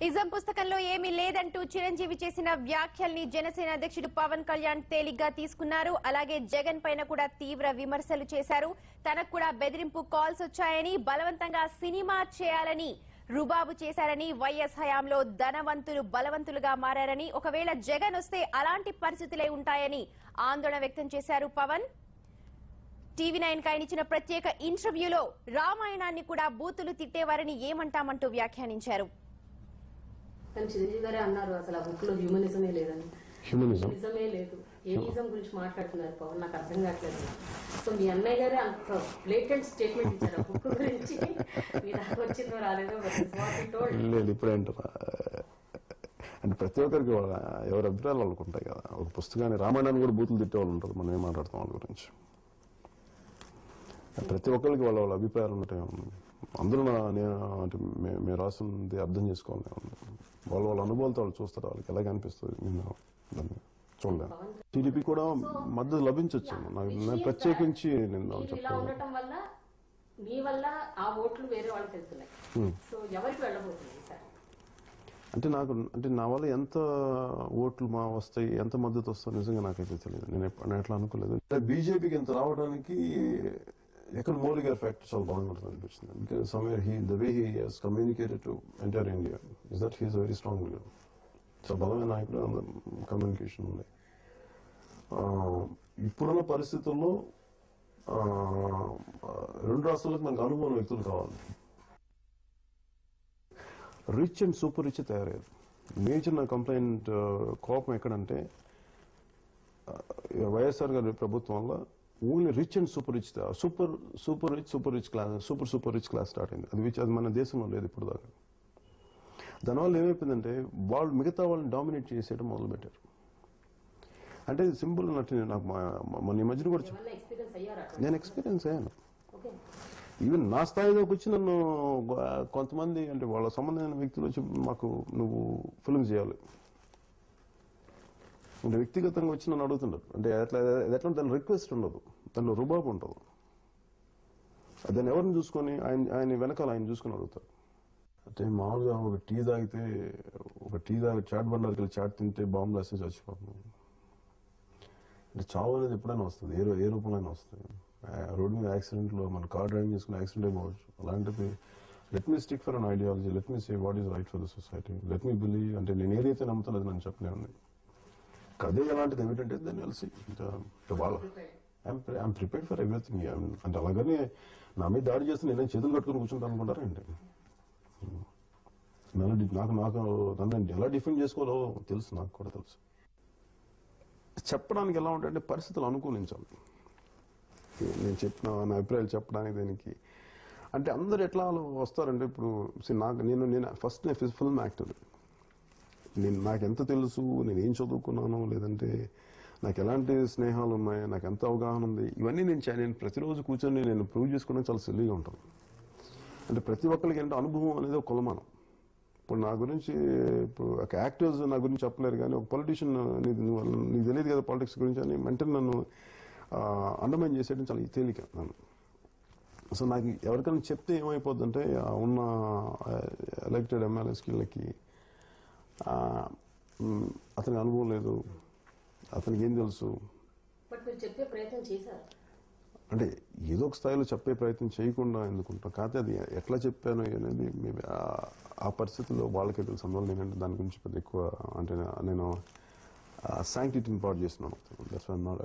Ism పుస్తకంలో ఏమీ లేదంటూ చిరంజీవి చేసిన వ్యాఖ్యల్ని జనసేన అధ్యక్షుడు పవన్ కళ్యాణ్ తేలిగ్గా తీసుకున్నారు. అలాగే జగన్ పైన కూడా తీవ్ర విమర్శలు చేశారు. తనకు కూడా బెదిరింపు కాల్స్ వచ్చాయని, బలవంతంగా సినిమా చేయాలని రుబాబు చేశారని, వైఎస్ హయాంలో ధనవంతులు బలవంతులుగా మారారని, ఒకవేళ జగన్ వస్తే అలాంటి పరిస్థితులే ఉంటాయని ఆందోళన వ్యక్తం చేశారు పవన్. టీవీ9 ఆయన ఇచ్చిన ప్రత్యేక ఇంటర్వ్యూలో రామాయణాన్ని కూడా బూతులు తిట్టేవారని ఏమంటామంటూ వ్యాఖ్యానించారు. చిరంజీవి గారే అన్నారు అసలు ఆ బుక్ లో హ్యూమనిజమే లేదని. హ్యూమనిజమే లేదు. ఏనిజం గురించి మాట్లాడుతున్నారు పవన్, నాకు అర్థం కావట్లేదు. సో మీ అన్నయ్య గారే అంత బ్లేటెంట్ స్టేట్మెంట్ ఇచ్చారు ఆ బుక్ గురించి. మీ దాకా వచ్చిందో రాలేదో లేదు. ఇప్పుడేంటారా అంటే ప్రతి ఒక్కరికి ఎవరి అభిప్రాయాలు వాళ్ళకు ఉంటాయి కదా. ఒక పుస్తకాన్ని రామాయణాన్ని కూడా బూతులు తిట్టే వాళ్ళు ఉంటారు. మనం ఏం మాట్లాడతాం వాళ్ళ గురించి. ప్రతి ఒక్కరికి వాళ్ళ వాళ్ళ అభిప్రాయాలు ఉంటాయి. అందరూ అంటే మేము రాసింది అర్థం చేసుకోవాలి. వాళ్ళ వాళ్ళ అనుభవాలతో వాళ్ళు చూస్తారు. వాళ్ళకి ఎలాగ అనిపిస్తుంది నేను దాన్ని చూడలేను. టీడీపీ కూడా మద్దతు లభించవచ్చు. నాకు ప్రత్యేకించి నేను చెప్పాను. అంటే నా వల్ల ఎంత ఓట్లు వస్తాయి, ఎంత మద్దతు వస్తాయి నిజంగా నాకైతే తెలియదు. నేను ఎట్లా అనుకోలేదు. బీజేపీకి ఎంత రావడానికి economic effect చాలా బాగుంటుంది అనిపిస్తుంది. Because somewhere the way he has communicated to entire India is that he is a very strong leader. So బలమైన నాయకుడు కమ్యూనికేషన్ ఉంది. ఇప్పుడున్న పరిస్థితుల్లో రెండు రాష్ట్రాలకు మనకు అనుభవం వ్యక్తులు కావాలి. రిచ్ అండ్ సూపర్ రిచ్ తయారయ్యారు. మేజర్ నా కంప్లైంట్ కోపం ఎక్కడంటే వైఎస్ఆర్ గారి ప్రభుత్వం వల్ల only rich and super rich super rich class start అయింది. అది మన దేశంలో లేదు ఇప్పుడు దాకా. దానివల్ల ఏమైపోయిందంటే వాళ్ళు మిగతా వాళ్ళని డామినేట్ చేసేయడం మొదలుపెట్టారు. అంటే సింపుల్ నట్టు నాకు మొన్న ఈ మధ్యన కూడా నేను ఎక్స్పీరియన్స్ అయ్యాను. ఈవెన్ నా స్థాయిలోకి వచ్చి నన్ను కొంతమంది అంటే వాళ్ళ సంబంధమైన వ్యక్తులు వచ్చి మాకు నువ్వు ఫిల్మ్ చేయాలి అంటే వ్యక్తిగతంగా వచ్చి నన్ను అడుగుతున్నారు. అంటే ఎట్లా దాని రిక్వెస్ట్ ఉండదు, దానిలో రుబాబు ఉండదు. దాన్ని ఎవరిని చూసుకొని ఆయన వెనకాల ఆయన చూసుకొని అడుగుతారు. అంటే మామూలుగా ఒక టీ తాగితే చాట్ బండారికి వెళ్ళి చాట్ తింటే బాంబులు వేస్తే చచ్చిపోతుంది. అంటే చావు అనేది ఎప్పుడైనా వస్తుంది, ఏ రూపంలో వస్తుంది. రోడ్డు మీద యాక్సిడెంట్లో మన కార్ డ్రైవింగ్ చేసుకుని యాక్సిడెంట్ అయిపోవచ్చు. అలాంటిది let me stick for an ideology, let me say what is right for the society, let me believe. అంటే నేను ఏదైతే నమ్ముతాను అది నన్ను చెప్పలే ఉంది. అదే ఎలాంటిది ఏమిటంటే దాన్ని కలిసి వాళ్ళ ఐఎమ్ ప్రిపేర్డ్ ఫర్ ఎవ్రీథింగ్. అంటే అలాగనే నా మీద దాడి చేస్తే నేనేం చేతులు కట్టుకుని కూర్చుంటాను అనుకుంటారా ఏంటి? నన్ను ఎలా డిఫెండ్ చేసుకోవాలో తెలుసు, నాకు కూడా తెలుసు. చెప్పడానికి ఎలా ఉంటాయంటే పరిస్థితులు అనుకూలించాలి. నేను చెప్పిన నా అభిప్రాయాలు చెప్పడానికి దీనికి అంటే అందరు ఎట్లా వస్తారంటే ఇప్పుడు నేను ఫస్ట్ ఫిల్మ్ యాక్టర్. నాకు ఎంత తెలుసు, నేను ఏం చదువుకున్నాను, లేదంటే నాకు ఎలాంటి స్నేహాలు ఉన్నాయి, నాకు ఎంత అవగాహన ఉంది, ఇవన్నీ నేను ప్రతిరోజు కూర్చొని నేను ప్రూవ్ చేసుకోవడం చాలా సిల్లీగా ఉంటుంది. అంటే ప్రతి ఒక్కరికి ఏంటంటే అనుభవం అనేది ఒక కొలమానం. ఇప్పుడు నా గురించి ఇప్పుడు ఒక యాక్టర్స్ నా గురించి చెప్పలేరు, కానీ ఒక పొలిటీషియన్ నీకు తెలియదు కదా పాలిటిక్స్ గురించి అని వెంటనే నన్ను అండర్మైన్ చేసేయడం చాలా తేలిక నన్ను. సో నాకు ఎవరికైనా చెప్తే ఏమైపోద్దంటే ఉన్న ఎలక్టెడ్ ఎమ్మెల్యేస్కి అతనికి అనుభవం లేదు, అతనికి ఏం తెలుసు అంటే ఏదో ఒక స్థాయిలో చెప్పే ప్రయత్నం చేయకుండా ఎందుకుంటాం. కాకపోతే అది ఎట్లా చెప్పాను అనేది ఆ పరిస్థితుల్లో వాళ్ళకే తెలుసు. అందువల్ల నేనంటే దాని గురించి పెద్ద ఎక్కువ అంటే నేను శాంక్టిటీని పాటు చేస్తున్నాను. That's why I am not